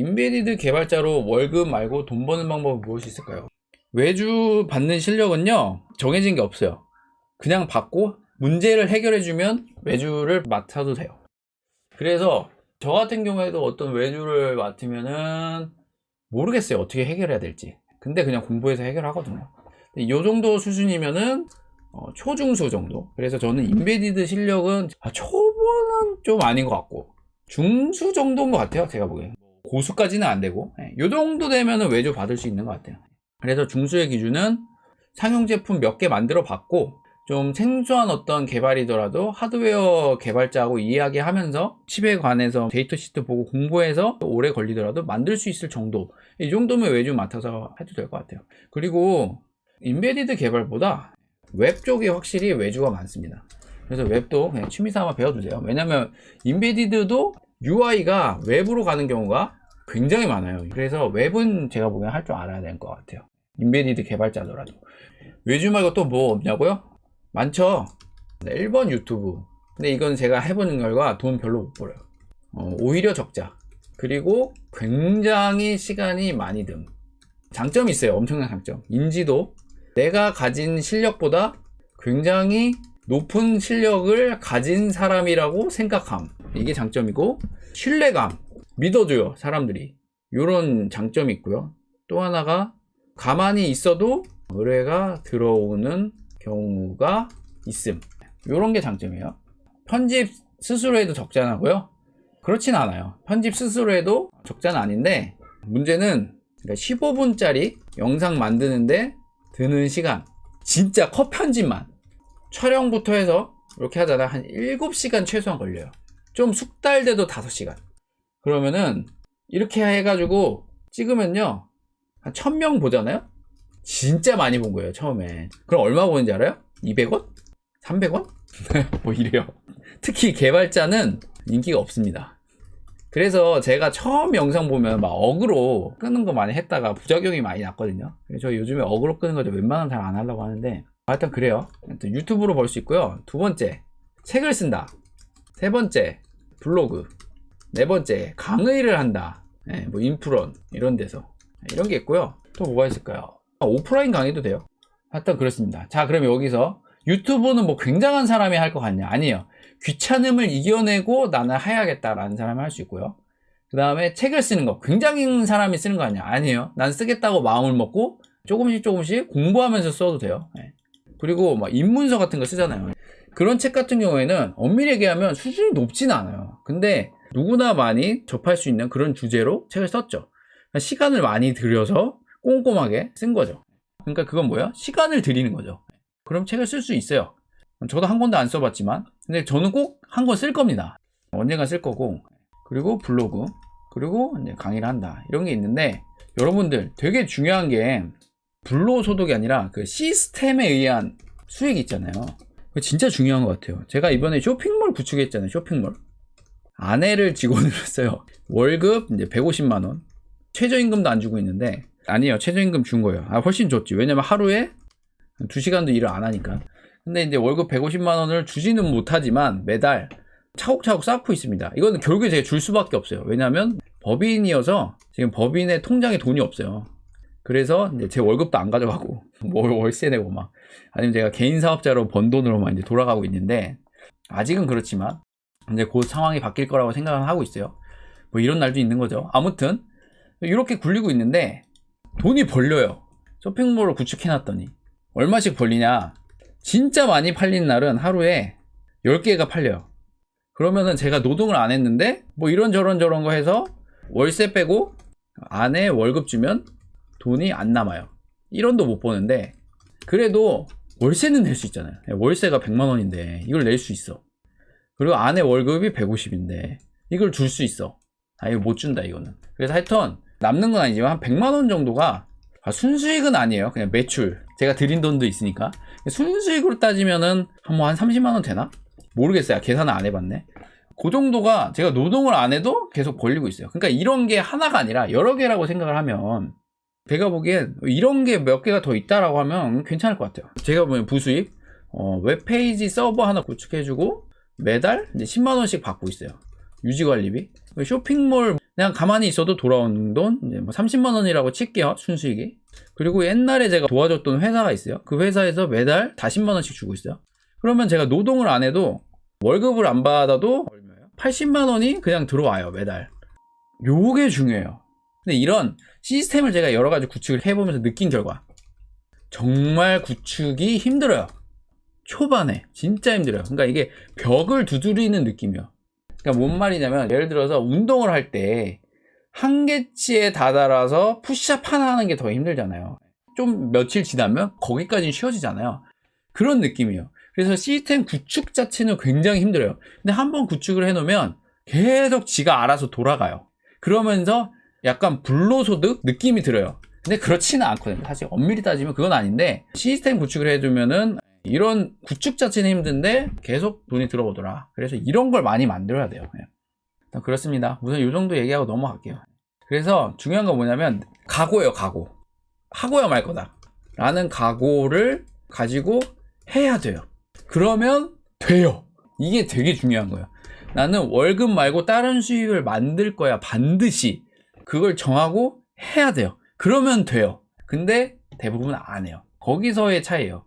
인베디드 개발자로 월급 말고 돈 버는 방법은 무엇이 있을까요? 외주 받는 실력은요, 정해진 게 없어요. 그냥 받고 문제를 해결해주면 외주를 맡아도 돼요. 그래서 저 같은 경우에도 어떤 외주를 맡으면은 모르겠어요, 어떻게 해결해야 될지. 근데 그냥 공부해서 해결하거든요. 이 정도 수준이면은 초중수 정도. 그래서 저는 인베디드 실력은 초보는 좀 아닌 것 같고 중수 정도인 것 같아요, 제가 보기엔. 고수까지는 안 되고 이 정도 되면은 외주 받을 수 있는 것 같아요. 그래서 중수의 기준은 상용 제품 몇 개 만들어 봤고, 좀 생소한 어떤 개발이더라도 하드웨어 개발자하고 이야기하면서 칩에 관해서 데이터 시트 보고 공부해서 오래 걸리더라도 만들 수 있을 정도, 이 정도면 외주 맡아서 해도 될 것 같아요. 그리고 인베디드 개발보다 웹 쪽이 확실히 외주가 많습니다. 그래서 웹도 그냥 취미삼아 배워두세요. 왜냐면 인베디드도 UI가 웹으로 가는 경우가 굉장히 많아요. 그래서 웹은 제가 보기엔 할 줄 알아야 될 것 같아요, 인베디드 개발자더라도. 외주 말고 또 뭐 없냐고요? 많죠. 1번 유튜브. 근데 이건 제가 해보는 결과 돈 별로 못 벌어요. 오히려 적자. 그리고 굉장히 시간이 많이 듦. 장점이 있어요. 엄청난 장점. 인지도. 내가 가진 실력보다 굉장히 높은 실력을 가진 사람이라고 생각함. 이게 장점이고, 신뢰감. 믿어줘요, 사람들이. 이런 장점이 있고요. 또 하나가 가만히 있어도 의뢰가 들어오는 경우가 있음. 이런 게 장점이에요. 편집 스스로 해도 적자나고요? 그렇진 않아요. 편집 스스로 해도 적자는 아닌데, 문제는 15분짜리 영상 만드는데 드는 시간, 진짜 컷 편집만 촬영부터 해서 이렇게 하잖아. 한 7시간 최소한 걸려요. 좀 숙달돼도 5시간. 그러면은 이렇게 해가지고 찍으면요, 한 1000명 보잖아요? 진짜 많이 본 거예요, 처음에. 그럼 얼마 보는지 알아요? 200원? 300원? 뭐 이래요. 특히 개발자는 인기가 없습니다. 그래서 제가 처음 영상 보면 막 어그로 끄는 거 많이 했다가 부작용이 많이 났거든요. 저 요즘에 어그로 끄는 거 웬만하면 잘 안 하려고 하는데, 하여튼 그래요. 유튜브로 벌 수 있고요. 두 번째, 책을 쓴다. 세 번째, 블로그. 네 번째, 강의를 한다. 뭐 인프론 이런 데서. 이런 게 있고요. 또 뭐가 있을까요? 오프라인 강의도 돼요. 하여튼 그렇습니다. 자, 그럼 여기서 유튜브는 뭐 굉장한 사람이 할 것 같냐? 아니에요. 귀찮음을 이겨내고 나는 해야겠다라는 사람이 할 수 있고요. 그 다음에 책을 쓰는 거, 굉장한 사람이 쓰는 거 아니야? 아니에요. 난 쓰겠다고 마음을 먹고 조금씩 공부하면서 써도 돼요. 그리고 막 입문서 같은 거 쓰잖아요. 그런 책 같은 경우에는 엄밀히 얘기하면 수준이 높지는 않아요. 근데 누구나 많이 접할 수 있는 그런 주제로 책을 썼죠. 시간을 많이 들여서 꼼꼼하게 쓴 거죠. 그러니까 그건 뭐야? 시간을 들이는 거죠. 그럼 책을 쓸 수 있어요. 저도 한 권도 안 써봤지만, 근데 저는 꼭 한 권 쓸 겁니다. 언젠가 쓸 거고. 그리고 블로그, 그리고 이제 강의를 한다, 이런 게 있는데, 여러분들 되게 중요한 게 불로소득이 아니라 그 시스템에 의한 수익이 있잖아요. 그거 진짜 중요한 것 같아요. 제가 이번에 쇼핑몰 구축했잖아요. 쇼핑몰. 아내를 직원으로 했어요. 월급 이제 150만 원. 최저임금도 안 주고 있는데, 아니에요, 최저임금 준 거예요. 훨씬 좋지. 왜냐면 하루에 2시간도 일을 안 하니까. 근데 이제 월급 150만 원을 주지는 못하지만 매달 차곡차곡 쌓고 있습니다. 이거는 결국에 제가 줄 수밖에 없어요. 왜냐면 법인이어서 지금 법인의 통장에 돈이 없어요. 그래서 이제 제 월급도 안 가져가고 뭐 월세 내고 막, 아니면 제가 개인 사업자로 번 돈으로만 이제 돌아가고 있는데, 아직은 그렇지만 이제 곧 상황이 바뀔 거라고 생각을 하고 있어요. 뭐 이런 날도 있는 거죠. 아무튼 이렇게 굴리고 있는데 돈이 벌려요. 쇼핑몰을 구축해놨더니 얼마씩 벌리냐? 진짜 많이 팔린 날은 하루에 10개가 팔려요. 그러면은 제가 노동을 안 했는데 뭐 이런저런 거 해서 월세 빼고 아내 월급 주면 돈이 안 남아요. 1원도 못 버는데, 그래도 월세는 낼 수 있잖아요. 월세가 100만 원인데 이걸 낼 수 있어. 그리고 아내 월급이 150인데 이걸 줄 수 있어. 이거 못 준다, 이거는. 그래서 하여튼 남는 건 아니지만 한 100만 원 정도가 순수익은 아니에요. 그냥 매출. 제가 드린 돈도 있으니까. 순수익으로 따지면은 한 30만 원 되나? 모르겠어요. 계산을 안 해봤네. 그 정도가 제가 노동을 안 해도 계속 벌리고 있어요. 그러니까 이런 게 하나가 아니라 여러 개라고 생각을 하면, 제가 보기엔 이런 게 몇 개가 더 있다라고 하면 괜찮을 것 같아요. 제가 보면 부수익, 웹페이지 서버 하나 구축해주고 매달 이제 10만 원씩 받고 있어요. 유지관리비. 쇼핑몰 그냥 가만히 있어도 돌아오는 돈 이제 뭐 30만 원이라고 칠게요, 순수익이. 그리고 옛날에 제가 도와줬던 회사가 있어요. 그 회사에서 매달 40만 원씩 주고 있어요. 그러면 제가 노동을 안 해도 월급을 안 받아도 80만 원이 그냥 들어와요, 매달. 요게 중요해요. 근데 이런 시스템을 제가 여러 가지 구축을 해보면서 느낀 결과 정말 구축이 힘들어요. 초반에 진짜 힘들어요. 그러니까 이게 벽을 두드리는 느낌이에요. 그러니까 뭔 말이냐면 예를 들어서 운동을 할 때 한계치에 다다라서 푸시업 하나 하는 게 더 힘들잖아요. 좀 며칠 지나면 거기까지는 쉬워지잖아요. 그런 느낌이에요. 그래서 시스템 구축 자체는 굉장히 힘들어요. 근데 한번 구축을 해놓으면 계속 지가 알아서 돌아가요. 그러면서 약간 불로소득 느낌이 들어요. 근데 그렇지는 않거든요. 사실 엄밀히 따지면 그건 아닌데 시스템 구축을 해두면은 이런 구축 자체는 힘든데 계속 돈이 들어오더라. 그래서 이런 걸 많이 만들어야 돼요. 일단 그렇습니다. 우선 이 정도 얘기하고 넘어갈게요. 그래서 중요한 건 뭐냐면 각오예요. 각오. 하고야 말 거다 라는 각오를 가지고 해야 돼요. 그러면 돼요. 이게 되게 중요한 거예요. 나는 월급 말고 다른 수익을 만들 거야. 반드시 그걸 정하고 해야 돼요. 그러면 돼요. 근데 대부분 안 해요. 거기서의 차이예요.